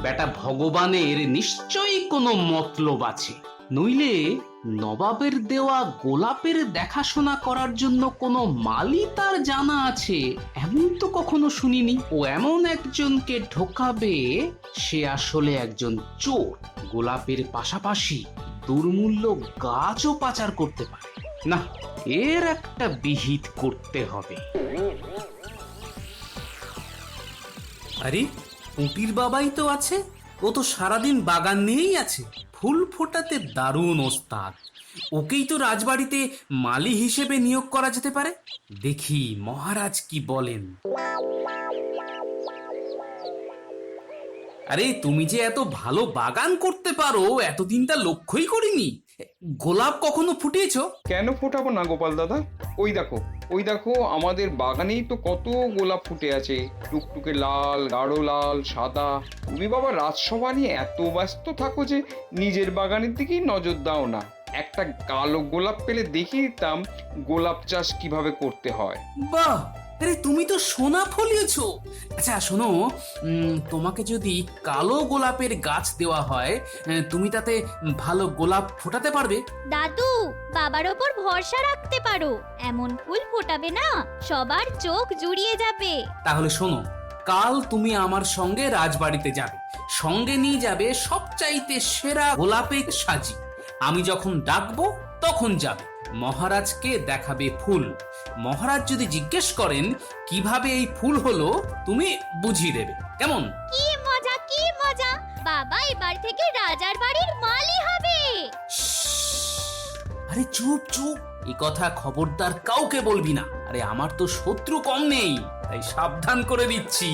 বেটা ভগবানের নিশ্চয়ই কোনো মতলব আছে, নইলে নবাবের দেওয়া গোলাপের দেখাশোনা করার জন্য কোনো মালি তার জানা আছে এমন তো কখনো শুনিনি। ও এমন একজনকে ঢোকাবে সে আসলে একজন চোর, গোলাপের পাশাপাশি দুর্মূল্য গাছও পাচার করতে পারে। না, এর একটা বিহিত করতে হবে। আরে পুঁটির বাবাই তো আছে, ও তো সারাদিন বাগান নিয়েই আছে, ফুল ফোটাতে দারুণ ওস্তাদ। ওকেই তো রাজবাড়িতে মালি হিসেবে নিয়োগ করা যেতে পারে। দেখি মহারাজ কি বলেন। আরে তুমি যে এত ভালো বাগান করতে পারো এতদিন তা লক্ষ্যই করিনি। গোলাপ কখনো ফুটিয়েছো? কেন ফোটাবো না গোপাল দাদা? ওই দেখো, ওই দেখো, আমাদের বাগানেই তো কত গোলাপ ফুটে আছে, টুকটুকে লাল, গাঢ় লাল, সাদা। তুমি বাবা রাজসভা নিয়ে এত ব্যস্ত থাকো যে নিজের বাগানের দিকেই নজর দাও না। একটা কালো গোলাপ পেলে দেখিয়ে দিতাম গোলাপ চাষ কিভাবে করতে হয়। বাহ, আরে তুমি তো সোনা ফলিয়েছো। আচ্ছা শোনো, তোমাকে যদি কালো গোলাপের গাছ দেওয়া হয়, তুমি তাতে ভালো গোলাপ ফোটাতে পারবে? দাদু, বাবার ওপর ভরসা রাখতে পারো, এমন ফুল ফোটাবে না সবার চোখ জুড়িয়ে যাবে। তাহলে শোনো, কাল তুমি আমার সঙ্গে রাজবাড়িতে যাবে, সঙ্গে নিয়ে যাবে সবচাইতে সেরা গোলাপের সাজি। আমি যখন ডাকবো তখন যাবে, মহারাজকে দেখাবে ফুল। মহারাজ যদি জিজ্ঞেস করেন কিভাবে এই ফুল হলো, তুমি বুঝিয়ে দেবে। কেমন? কি মজা, কি মজা! বাবা এবার থেকে রাজার বাড়ির মালি হবে। আরে চুপ চুপ, এই কথা খবরদার কাউকে বলবি না। আরে আমার তো শত্রু কম নেই, তাই সাবধান করে দিচ্ছি।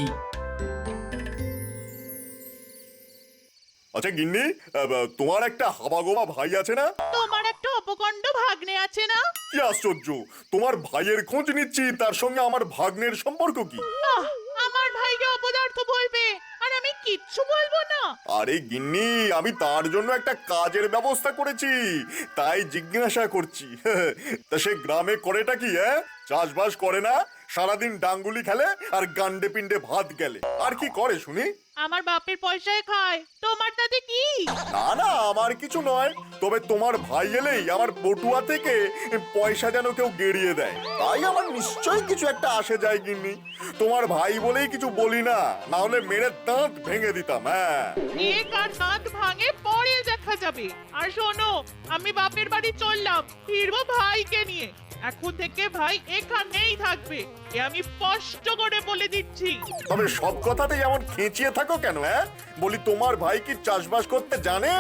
আচ্ছা গিন্নি, তোমার একটা হাবাগোবা ভাই আছে না? তোমার একটা অপকণ্ড ভাগ্নে আছে না? কি আশ্চর্য, তোমার ভাইয়ের খোঁজ নিচ্ছি, তার সঙ্গে আমার ভাগ্নের সম্পর্ক কি? আহ, আমার ভাইকে অপদার্থ বলবে আর আমি কিচ্ছু বলবো না? আরে গিন্নি, আমি তার জন্য একটা কাজের ব্যবস্থা করেছি, তাই জিজ্ঞাসা করছি। তা সে গ্রামে করেটা কি? চাষবাস করে না, সারাদিন ডাঙ্গুলি খেলে আর গান্ডে পিণ্ডে ভাত গেলে। আর কি করে শুনি? আমার বাপের পয়সায় খায়, তোমার তাতে কি? না না, আমার কিছু নয়, তবে তোমার ভাই এলেই আমার বটুয়া থেকে পয়সা যেন কেউ গেড়িয়ে দেয়, তাই আমার নিশ্চয়ই কিছু একটা আসে যায় গিন্নি। তোমার ভাই বলেই কিছু বলি না, না হলে মেরে দাঁত ভেঙে দিতাম। হ্যাঁ, কে কার দাঁত ভাঙে পরে দেখা যাবে। আর শোনো, আমি বাপের বাড়ি চললাম, ফিরবো ভাইকে নিয়ে। এখন থেকে ভাই এখানেই থাকবে, এ আমি স্পষ্ট করে বলে দিচ্ছি। তবে সব কথাতে যেমন খেঁচিয়ে থাকো কেন? বলি তোমার ভাই কি চাষবাস করতে জানে?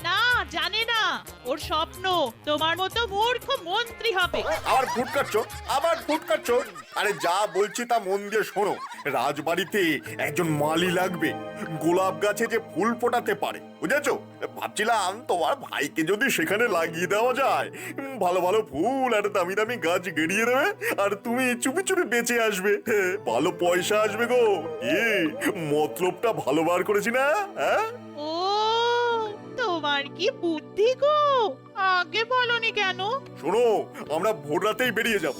না, জানে না। ওর স্বপ্ন তোমার মতো মূর্খ মন্ত্রী হবে। আবার ফুট কাটছো, আবার ফুট কাটছো। আরে যা বলছি তা মন দিয়ে শোনো, রাজবাড়িতে একজন মালি লাগবে, গোলাপ গাছে যে ফুল ফোটাতে পারে, বুঝেছো? ভাবছিলাম তোমার ভাইকে যদি সেখানে লাগিয়ে দেওয়া যায়, ভালো ভালো ফুল আর দামি দামি গাছ গেড়িয়ে দেবে, আর তুমি চুপি চুপি বেঁচে আসবে, ভালো পয়সা আসবে গো। কি মতলবটা ভালো বার করেছি না? ও, তোমার কি বুদ্ধি গো, আগে বলনি কেন? শোনো, আমরা ভোর রাতেই বেরিয়ে যাব।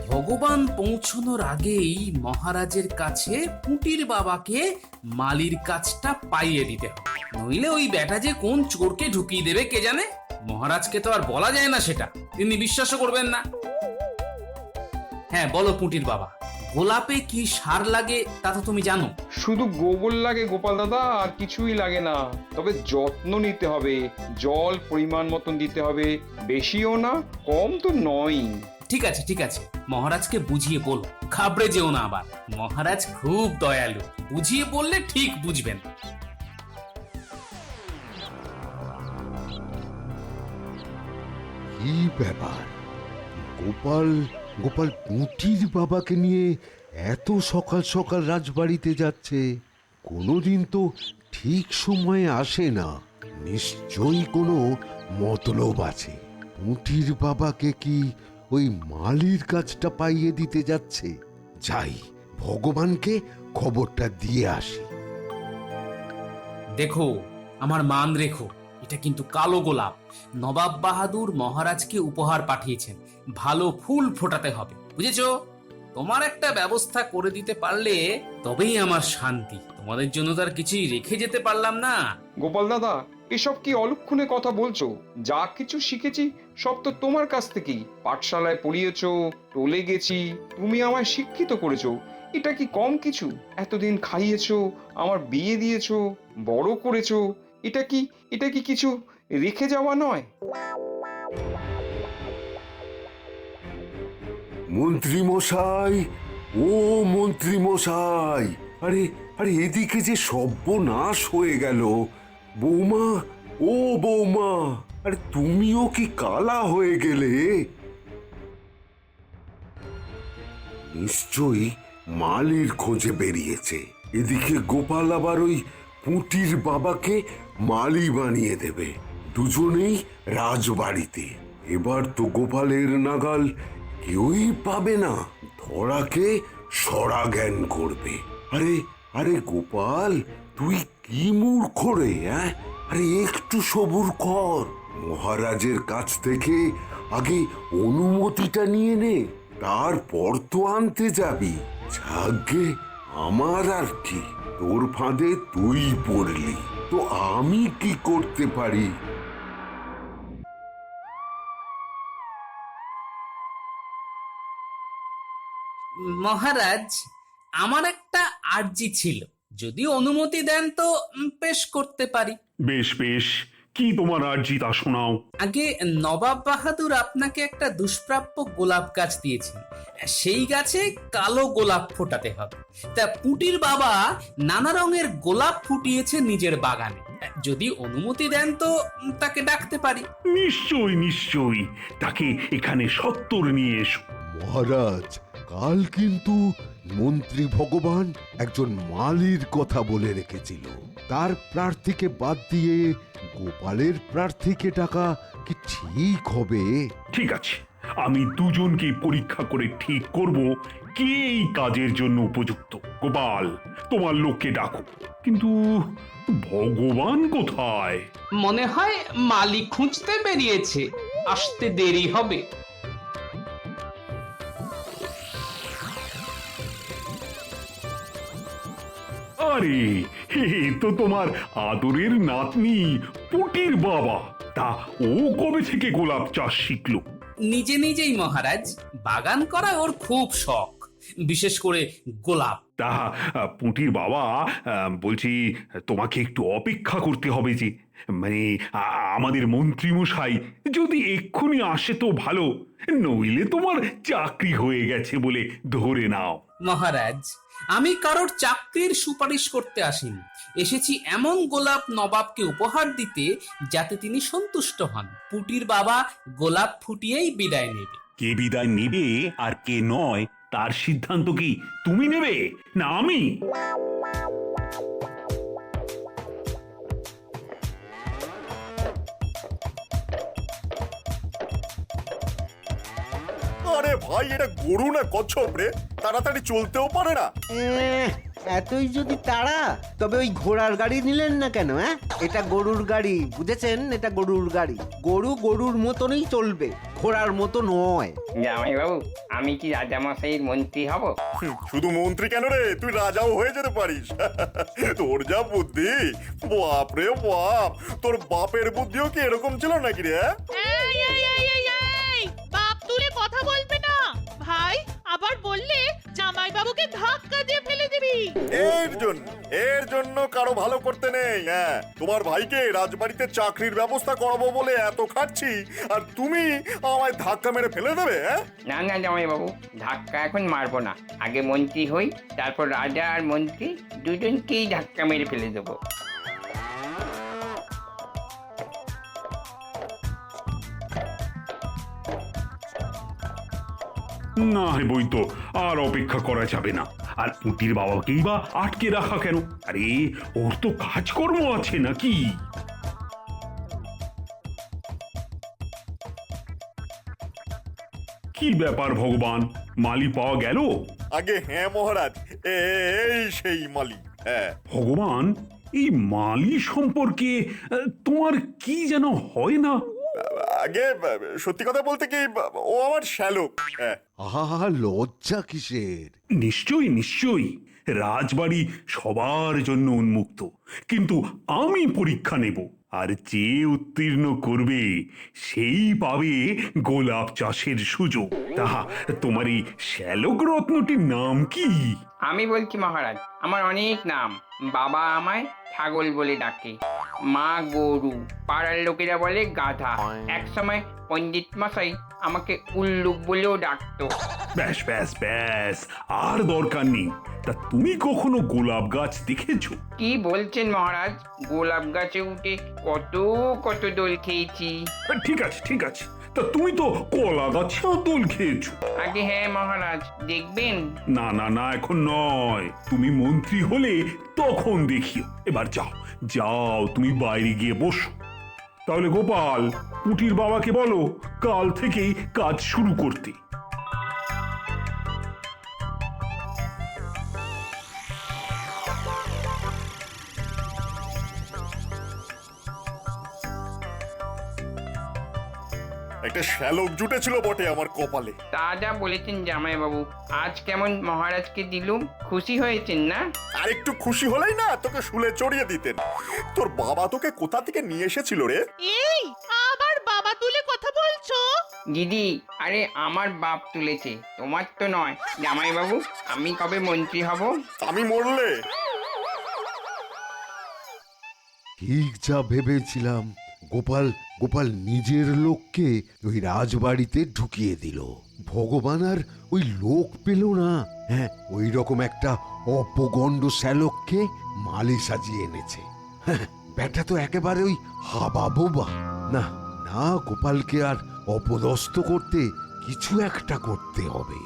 ভগবান পৌঁছানোর আগেই মহারাজের কাছে পুঁটির বাবাকে মালির কাজটা পাইয়ে দিতে হবে, নইলে ওই বেটা যে কোন চোরকে ঢুকিয়ে দেবে কে জানে। মহারাজকে তো আর বলা যায় না সেটা, তিনি বিশ্বাসও করবেন না। হ্যাঁ বলো পুঁটির বাবা, গোলাপে কি সার লাগে তা তো তুমি জানো। শুধু গোবর লাগে গোপাল দাদা, আর কিছুই লাগে না। তবে যত্ন নিতে হবে, জল পরিমাণ মতন দিতে হবে, বেশিও না কম তো নয়ই। ঠিক আছে ঠিক আছে, মহারাজকে বুঝিয়ে বল, ঘাবড়ে যেও না আবার। মহারাজ খুব দয়ালু, বুঝিয়ে বললে ঠিক বুঝবেন। কি ব্যাপার, গোপাল গোপাল পুঁটির বাবাকে নিয়ে এত সকাল সকাল রাজবাড়িতে যাচ্ছে? কোনোদিন তো ঠিক সময়ে আসে না, নিশ্চয়ই কোনো মতলব আছে। পুঁটির বাবাকে কি ওই মালির কাজটা পাইয়ে দিতে যাচ্ছে? যাই, ভগবানকে খবরটা দিয়ে আসি। দেখো আমার মান রেখো, এটা কিন্তু কালো গোলাপ। নবাব বাহাদুর মহারাজকে উপহার পাঠিয়েছেন, ভালো ফুল ফোটাতে হবে, বুঝেছো? তোমার একটা ব্যবস্থা করে দিতে পারলে তবেই আমার শান্তি। তোমাদের জন্য তো আর কিছুই রেখে যেতে পারলাম না। গোপাল দাদা, এসব কি অলক্ষণে কথা বলছো? যা কিছু শিখেছি সব তো তোমার কাছ থেকেই। পাঠশালায় পড়িয়েছো, টলে গেছি, তুমি আমায় শিক্ষিত করেছো। এটা কি কম কিছু? এতদিন খাইয়েছো, আমার বিয়ে দিয়েছো, বড় করেছো। এটা কি কিছু রেখে যাওয়া নয়? মন্ত্রী মশাই, ও মন্ত্রী মশাই, আরে আরে এদিকে যে সর্বনাশ হয়ে গেল। বৌমা, ও বৌমা, আরে তুমিও কি কালা হয়ে গেলে? নিশ্চয়ই মালির খোঁজে বেরিয়েছে। এদিকে গোপাল আবার ওই পুঁটির বাবাকে মালি বানিয়ে দেবে। দুজনেই রাজবাড়িতে। এবার তো গোপালের নাগাল কেউই পাবে না, ধরাকে সরা জ্ঞান করবে। আরে আরে গোপাল, তুই কি মূর্খ রে? আরে একটু সবুর কর, মহারাজের কাছ থেকে আগে অনুমতিটা নিয়ে নে, তারপর তো আনতে যাবি। যাগে আমার আর কি, তোর ফাঁদে তুই পড়লি, তো আমি কি করতে পারি? মহারাজ, আমার একটা আর্জি ছিল, যদি অনুমতি দেন তো পেশ করতে পারি। বেশ বেশ, কি তোমার আর্জি তা শোনাও। আগে নবাব বাহাদুর আপনাকে একটা দুষ্প্রাপ্য গোলাপ গাছ দিয়েছেন, সেই গাছে কালো গোলাপ ফোটাতে হবে। তা পুটির বাবা নানা রঙের গোলাপ ফুটিয়েছে নিজের বাগানে। যদি অনুমতি দেন তো তাকে ডাকতে পারি। নিশ্চয়ই নিশ্চয়ই, তাকে এখানে সত্তর নিয়ে এসো। মহারাজ, কাল কিন্তু মন্ত্রী ভগবান একজন মালির কথা বলে রেখেছিল। তার প্রার্থীকে বাদ দিয়ে গোপালের প্রার্থীকে ডাকা কি ঠিক হবে? ঠিক আছে, আমি দুজনকে পরীক্ষা করে ঠিক করব কে এই কাজের জন্য উপযুক্ত। গোপাল, তোমার লোককে ডাকো। কিন্তু ভগবান কোথায়? মনে হয় মালি খুঁজতে বেরিয়েছে, আসতে দেরি হবে। আরে, হে তো তোমার আদরের নাতনি পুটির বাবা। তা ও কবে থেকে গোলাপ চাষ শিখলো? নিজে নিজেই মহারাজ, বাগান করা ওর খুব শখ, বিশেষ করে গোলাপ। তা পুটির বাবা বলছি, তোমাকে একটু অপেক্ষা করতে হবে যে, মানে আমাদের মন্ত্রী মশাই যদি এক্ষুনি আসে তো ভালো, নইলে তোমার চাকরি হয়ে গেছে বলে ধরে নাও। মহারাজ, আমি কারোর চাকরির সুপারিশ করতে আসিনি, এসেছি এমন গোলাপ নবাবকে উপহার দিতে যাতে তিনি সন্তুষ্ট হন। পুটির বাবা গোলাপ ফুটিয়েই বিদায় নেবে। কে বিদায় নেবে আর কে নয় তার সিদ্ধান্ত কি তুমি নেবে না আমি? আরে ভাই, এটা গরু না কচ্ছপ রে? তাড়াতাড়ি চলতেও পারে না। এতই যদি তাড়া, তবে ওই ঘোড়ার গাড়ি নিলেন না কেন? এটা গরুর গাড়ি, বুঝেছেন? এটা গরুর গাড়ি। গরু গরুর মতনই চলবে, ঘোড়ার মতো নয়। জামাই বাবু, আমি কি রাজামশাইয়ের মন্ত্রী হব? শুধু মন্ত্রী কেন রে, তুই রাজাও হয়ে যেতে পারিস। তোর যা বুদ্ধি, বাপ রে বাপ! তোর বাপের বুদ্ধিও কি এরকম ছিল নাকি রে? এই এই এই এই এই, বাপ তুলে কথা বলবে না ভাই, আবার বললে জামাই বাবুকে ধাক্কা দিয়ে ফেলে দিবি। এর জন্য কারো ভালো করতে নেই। হ্যাঁ, তোমার ভাইকে রাজবাড়িতে চাকরির ব্যবস্থা করাবো বলে এত খাচ্ছি, আর তুমি আমায় ধাক্কা মেরে ফেলে দেবে? না না জামাই বাবু, ধাক্কা এখন মারবো না, আগে মন্ত্রী হই, তারপর রাজা আর মন্ত্রী দুজনকেই ধাক্কা মেরে ফেলে দেবো। না বই তো, আর অপেক্ষা করা যাবে না। আর পুটির বাবাকেই বা আটকে রাখা কেন? আরে, ওর তো কাজকর্ম আছে নাকি? কি ব্যাপার ভগবান, মালি পাওয়া গেল? আগে হ্যাঁ মহারাজ, এই সেই মালি। হ্যাঁ ভগবান, এই মালি সম্পর্কে তোমার কি যেন হয় না? আগে সত্যি কথা বলতে কি, ও আমার শ্যালক। হ্যাঁ। আহা, লজ্জা কিসের? নিশ্চয়ই নিশ্চয়ই, রাজবাড়ি সবার জন্য উন্মুক্ত, কিন্তু আমি পরীক্ষা নেব, আর যে উত্তীর্ণ করবে সেই পাবে গোলাপ চাষের সুযোগ। তাহা তোমার এই শ্যালক রত্নটির নাম কি? আমি বলছি মহারাজ, আমার অনেক নাম। বাবা আমায় ছাগল বলে ডাকে, মা গরু, পাড়ার লোকেরা বলে গাধা, এক সময় পণ্ডিত মশাই আমাকে উল্লুক বলেও ডাকতো। ব্যাস ব্যাস ব্যাস, আর দরকার নেই। তা তুমি কখনো গোলাপ গাছ দেখেছো? কি বলছেন মহারাজ, গোলাপ গাছে উঠে কত কত দোল খেয়েছি। ঠিক আছে ঠিক আছে, তা তুমি তো কলা গাছেও দোল খেয়েছো। আগে হ্যাঁ মহারাজ, দেখবেন? না না না, এখন নয়, তুমি মন্ত্রী হলে তখন দেখিও। এবার যাও যাও, তুমি বাইরে গিয়ে বসো। তাহলে গোপাল, পুটির বাবাকে বলো কাল থেকেই কাজ শুরু করতে। একটা শ্যালক জুটেছিল বটে আমার কপালে। তা যা বলেছেন জামাইবাবু, আজ কেমন মহারাজকে দিলুম, খুশি হয়েছেন না? আর একটু খুশি হলেই না তোকে শুলে চড়িয়ে দিতেন। তোর বাবা তোকে কোথা থেকে নিয়ে এসেছিল রে? এই আবার বাবা তুলে কথা বলছো? দিদি, আরে আমার বাপ তুলেছে, তোমার তো নয়। জামাইবাবু, আমি কবে মন্ত্রী হব? আমি মরলে? ঠিক যা ভেবেছিলাম, গোপাল গোপাল নিজের লোককে ওই রাজবাড়িতে ঢুকিয়ে দিল। ভগবান আর ওই লোক পেল না। হ্যাঁ, ওই রকম একটা অপগণ্ড শ্যালককে মালি সাজিয়ে এনেছে। হ্যাঁ, ব্যাটা তো একেবারে ওই হাবা বোবা। না না, গোপালকে আর অপদস্থ করতে কিছু একটা করতে হবে।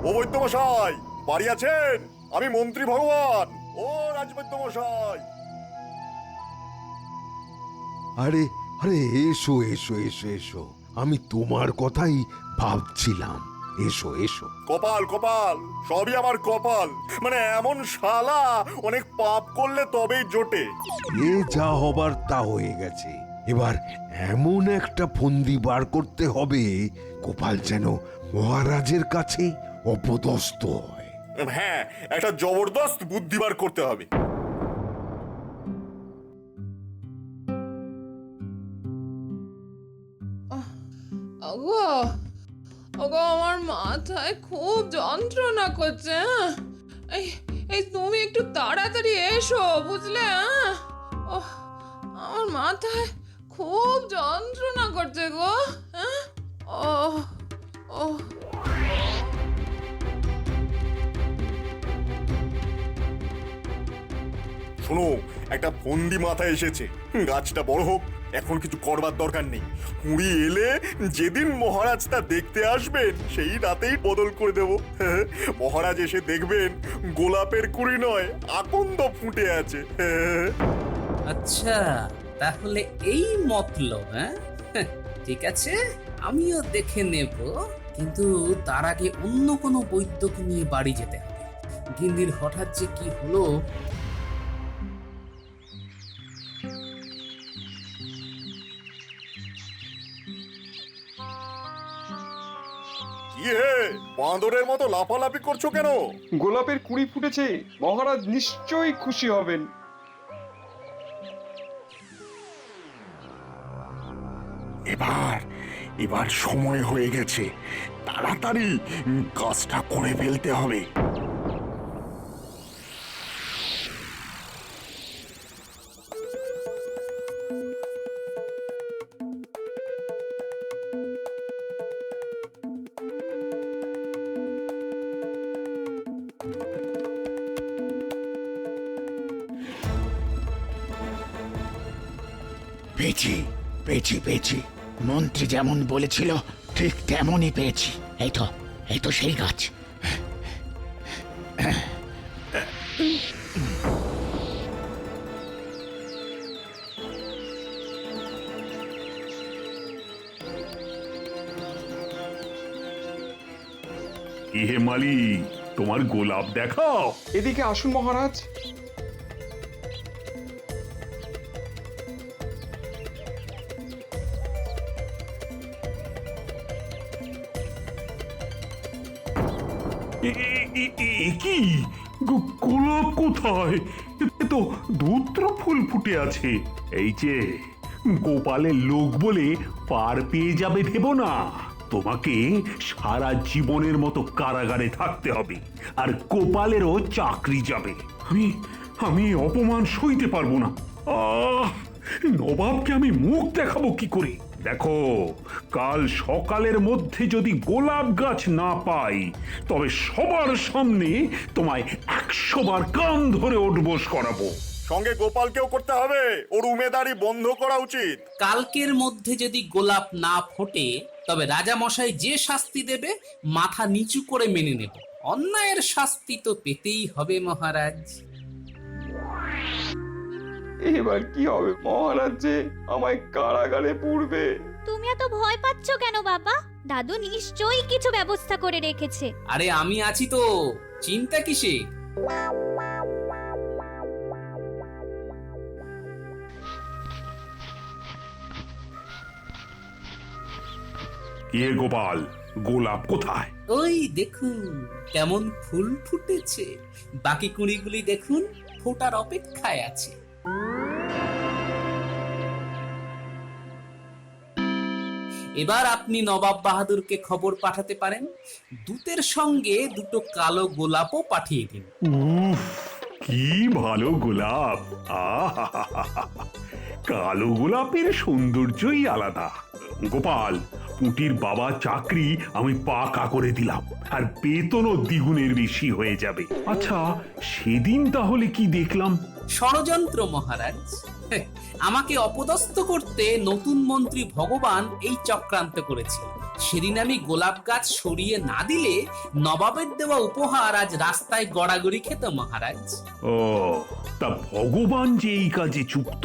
ও বৈদ্য মশাই, বাড়ি আছেন? আমি মন্ত্রী ভগবান। ও রাজবৈদ্য মশাই। আরে আরে, এসো এসো এসো এসো, আমি তোমার কথাই ভাবছিলাম। এসো এসো। কপাল কপাল, সবই আমার কপাল। মানে এমন শালা অনেক পাপ করলে তবেই জোটে। এ যা হবার তা হয়ে গেছে। এবার এমন একটা ফন্দি বার করতে হবে গোপাল যেন মহারাজের কাছে অপদস্থ হয়। হ্যাঁ, একটা জবরদস্ত বুদ্ধি বার করতে হবে। ওগো ওগো, আমার মাথায় খুব যন্ত্রণা করছে। হ্যাঁ, এই এই তুমি একটু তাড়াতাড়ি এসো, বুঝলে? হ্যাঁ, ওহ, আমার মাথায় খুব যন্ত্রণা করছে গো। হ্যাঁ, ও ও শোনো, একটা ফন্দি মাথায় এসেছে। গাছটা বড় হোক, এখন কিছু করবার দরকার নেই। কুড়ি এলে যেদিন মহারাজ তা দেখতে আসবেন সেই রাতেই বদল করে দেব। মহারাজ এসে দেখবেন গোলাপের কুড়ি নয়, আকন্দ ফুটে আছে। আচ্ছা, তাহলে এই মতলব? হ্যাঁ, ঠিক আছে, আমিও দেখে নেব, কিন্তু তার আগে অন্য কোনো বৈদ্যকে নিয়ে বাড়ি যেতে হবে। গিন্নির হঠাৎ যে কি হলো। কি হে, বাঁদরের মতো লাফালাফি করছো কেন? গোলাপের কুড়ি ফুটেছে, মহারাজ নিশ্চয়ই খুশি হবেন। এবার এবার সময় হয়ে গেছে, তাড়াতাড়ি কাজটা করে ফেলতে হবে। পেয়েছি পেয়েছি পেয়েছি, মন্ত্রী যেমন বলেছিল ঠিক তেমনই পেয়েছি। এই তো সেই গাছ। ইহে মালি, তোমার গোলাপ দেখাও। এদিকে আসুন মহারাজ। কি গোলাপ কোথায়? এ তো ধূত্র ফুল ফুটে আছে। এই যে গোপালের লোক বলে পার পেয়ে যাবে ভেবো না। তোমাকে সারা জীবনের মতো কারাগারে থাকতে হবে, আর গোপালেরও চাকরি যাবে। আমি অপমান সইতে পারবো না। নবাবকে আমি মুখ দেখাবো কি করে? দেখো, কাল সকালের মধ্যে যদি গোলাপ গাছ না পাই, তবে সবার সামনে তোমায় 100 বার কান ধরে ওঠবোস করাবো। সঙ্গে গোপালকেও করতে হবে, ওর উমেদারি বন্ধ করা উচিত। কালকের মধ্যে যদি গোলাপ না ফোটে, তবে রাজা মশাই যে শাস্তি দেবে মাথা নিচু করে মেনে নেব। অন্যায়ের শাস্তি তো পেতেই হবে মহারাজ। এবার কি হবে মহারাজ, যে আমায় কারাগারে পুরবে? তুমি এত ভয় পাচ্ছ কেন বাবা? দাদু নিশ্চয়ই কিছু ব্যবস্থা করে রেখেছে। আরে আমি আছি তো, চিন্তা কিসে? কে গোপাল, গোলাপ কোথায়? ওই দেখুন কেমন ফুল ফুটেছে। বাকি কুড়িগুলি দেখুন ফোটার অপেক্ষায় আছে। এবার আপনি নবাব বাহাদুরকে খবর পাঠাতে পারেন। দূতের সঙ্গে 2টো কালো গোলাপও পাঠিয়ে দিন। উফ, কি ভালো গোলাপ! আহা, কালো গোলাপের সৌন্দর্যই আলাদা। গোপাল, পুটির বাবা চাকরি আমি পাকা করে দিলাম, আর বেতনও দ্বিগুণের বেশি হয়ে যাবে। আচ্ছা, সেদিন তাহলে কি দেখলাম? ষড়যন্ত্র মহারাজ। আমাকে অপদস্থ করতে নতুন মন্ত্রী ভগবান এই চক্রান্ত করেছিল। সেদিন আমি গোলাপ গাছ সরিয়ে না দিলে নবাবের দেওয়া উপহার আজ রাস্তায় গড়াগড়ি খেত মহারাজ। ও, তা ভগবান যে এই কাজে যুক্ত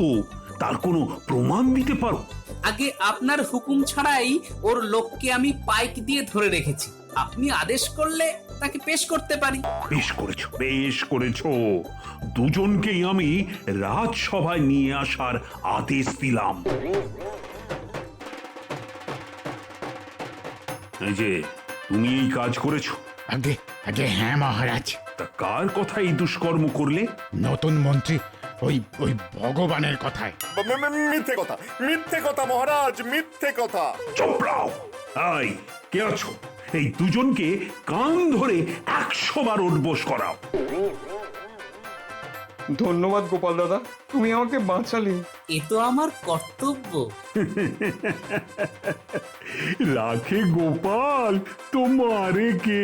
তার কোনো প্রমাণ দিতে পারো? আগে আপনার হুকুম ছাড়াই ওর লোককে আমি পাইক দিয়ে ধরে রেখেছি। আপনি আদেশ করলে তাকে পেশ করতে পারি। বেশ করেছো, বেশ করেছো। দুজনকেই আমি রাজসভায় নিয়ে আসার আদেশ দিলাম। এই যে তুমি এই কাজ করেছো? আগে আগে হ্যাঁ মহারাজ। তা কার কথা এই দুষ্কর্ম করলে? নতুন মন্ত্রী ওই ওই ভগবানের কথায়। মিথ্যে কথা, মিথ্যে কথা মহারাজ, মিথ্যে কথা। চোপড়াও! আই, কে আছো? এই দুজনকে কান ধরে 100 বার উঠবোস করাও। ধন্যবাদ গোপাল দাদা, তুমি আমাকে বাঁচালে। এ তো আমার কর্তব্য। রাখে গোপাল, তোমারে কে?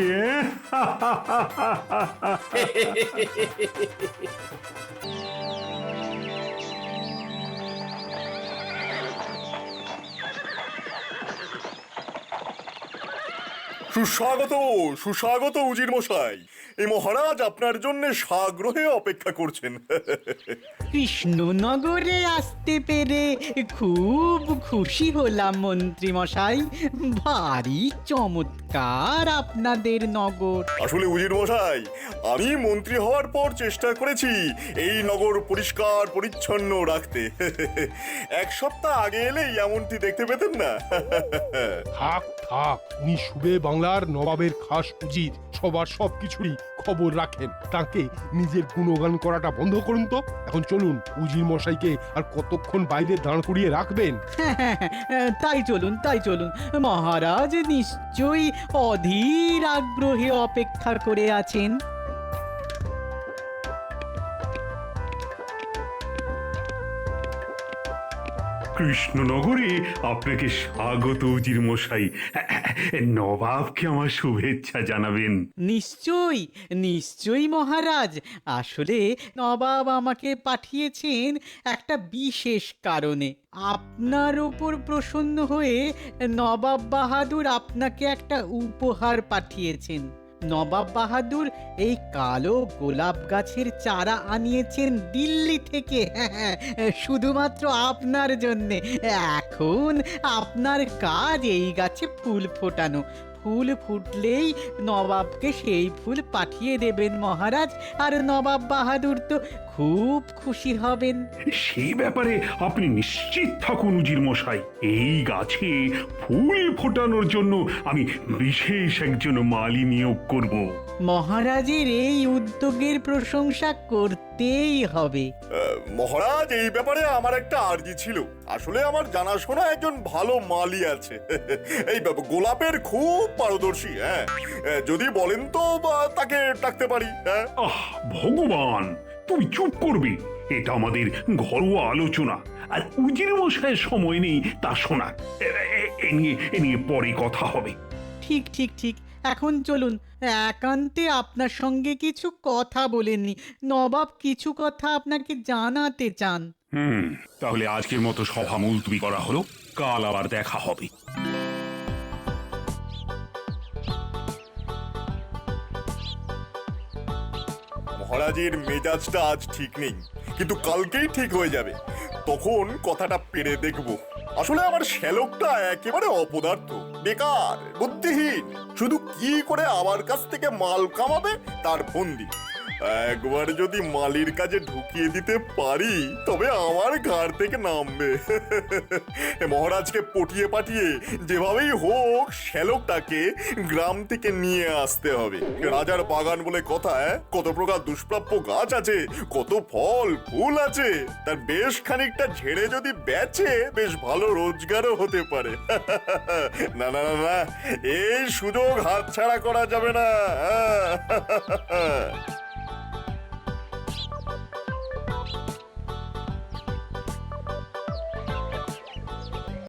সুস্বাগত, সুস্বাগত উজির মশাই। এই মহারাজ আপনার জন্য সাগ্রহে অপেক্ষা করছেন। কৃষ্ণনগরে আসতে পেরে খুব খুশি হলাম মন্ত্রী মশাই। ভারী চমৎকার আপনাদের নগর। আসলে উজির মশাই, আমি মন্ত্রী হওয়ার পর চেষ্টা করেছি এই নগর পরিষ্কার পরিচ্ছন্ন রাখতে। 1 সপ্তাহ আগে এলেই এমনটি দেখতে পেতেন না। থাক থাক, উনি সুবে বাংলার নবাবের খাস উজির, সবার সবকিছুরই খবর রাখেন। তাকে নিজের গুণগান করাটা বন্ধ করুন তো। এখন চলুন, উজির মশাইকে আর কতক্ষণ বাইরে দাঁড় করিয়ে রাখবেন? তাই চলুন, তাই চলুন। মহারাজ নিশ্চয়ই অধীর আগ্রহে অপেক্ষা করে আছেন। কৃষ্ণনগরে আপনাকে স্বাগত উজির মশাই। নবাবকে আমার শুভেচ্ছা জানাবেন। নিশ্চয়ই নিশ্চয়ই মহারাজ। আসলে নবাব আমাকে পাঠিয়েছেন একটা বিশেষ কারণে। আপনার ওপর প্রসন্ন হয়ে নবাব বাহাদুর আপনাকে একটা উপহার পাঠিয়েছেন। নবাব বাহাদুর এই কালো গোলাপ গাছের চারা আনিয়েছেন দিল্লি থেকে, শুধুমাত্র আপনার জন্যে। এখন আপনার কাজ এই গাছে ফুল ফোটানো। ফুল ফুটলেই নবাবকে সেই ফুল পাঠিয়ে দেবেন মহারাজ। আর নবাব বাহাদুর তো খুব খুশি হবেন। সেই ব্যাপারে আপনি নিশ্চিত থাকুন উজির মশাই, এই গাছে ফুল ফোটানোর জন্য আমি বিশেষ একজন মালি নিয়োগ করব। মহারাজের এই উদ্যোগের প্রশংসা করতেই হবে। মহারাজ, এই ব্যাপারে আমার একটা আর্জি ছিল। আসলে আমার জানাশোনা একজন ভালো মালি আছে এই গোলাপের খুব পারদর্শী। হ্যাঁ, যদি বলেন তো তাকে ডাকতে পারি। হ্যাঁ, আহ ভগবান, তুমি চুপ করবে। এটা আমাদের ঘরোয়া আলোচনা, আর উজির মশাইয়ের সময় নেই তা শোনার। এ নিয়ে পরে কথা হবে। ঠিক ঠিক ঠিক, এখন চলুন, একান্তে আপনার সঙ্গে কিছু কথা বলেননি। নবাব কিছু কথা আপনাকে জানাতে চান। তাহলে আজকের মতো সভা মুলতবি করা হলো, কাল আবার দেখা হবে। মহারাজের মেজাজটা আজ ঠিক নেই, কিন্তু কালকেই ঠিক হয়ে যাবে। তখন কথাটা পেরে দেখব। আসলে আমার শ্যালকটা একেবারে অপদার্থ, বেকার, বুদ্ধিহীন, শুধু কি করে আমার কাছ থেকে মাল কামাবে তার ফন্দি। একবার যদি মালির কাজে ঢুকিয়ে দিতে পারি তবে আমার ঘাড় থেকে নামবে। মহারাজকে পটিয়ে পাঠিয়ে যেভাবেই হোক শ্যালকটাকে গ্রাম থেকে নিয়ে আসতে হবে। রাজার বাগান বলে কথা, কত প্রকার দুষ্প্রাপ্য গাছ আছে, কত ফল ফুল আছে, তার বেশ খানিকটা ঝেড়ে যদি বেচে বেশ ভালো রোজগারও হতে পারে। না না না, এই সুযোগ হাতছাড়া করা যাবে না।